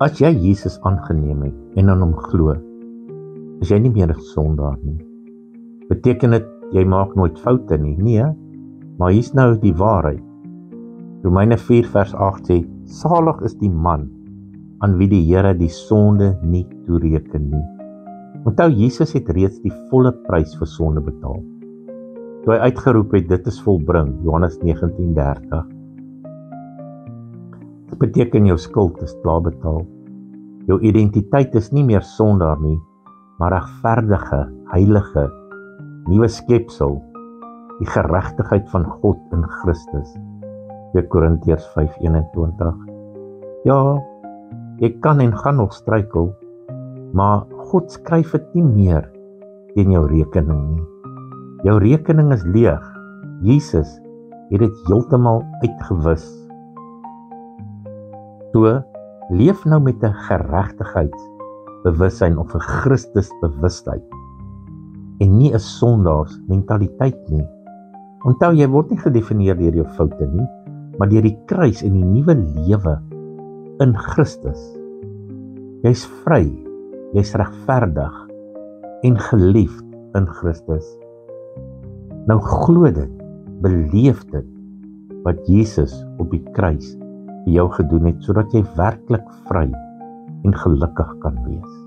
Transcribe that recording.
As jy Jesus aangeneem het en aan hom glo, is jy nie meer 'n sondaar nie. Beteken dit jy maak nooit foute nie? Nee, maar hier's nou die waarheid. Romeine 4 vers 8 sê, salig is die man aan wie die Here die sonde nie toereken nie. Onthou, Jesus het reeds die volle prys vir sonde betaal. Toe hy uitgeroep het, dit is volbring, Johannes 19:30. Dit beteken jou skuld is klaar betaal. Jou identiteit is nie meer sondaar nie, maar regverdige, heilige, nuwe skepsel, die geregtigheid van God in Christus. 2 Korintiërs 5:21. Ja, jy kan en gaan nog struikel, maar God skryf dit nie meer teen jou rekening nie. Jou rekening is leeg. Jesus het dit heeltemal uitgewis. So, leef nou met 'n geregtigheidsbewussyn of 'n Christusbewustheid en nie 'n sondaars mentaliteit nie. Onthou, jy word nie gedefinieer deur jou foute nie, maar deur die kruis en die nuwe lewe in Christus. Jy's vry, jy's regverdig en geliefd in Christus. Nou glo dit, beleef dit, wat Jesus op die kruis vir jou gedoen het, sodat jy werklik vry en gelukkig kan wees.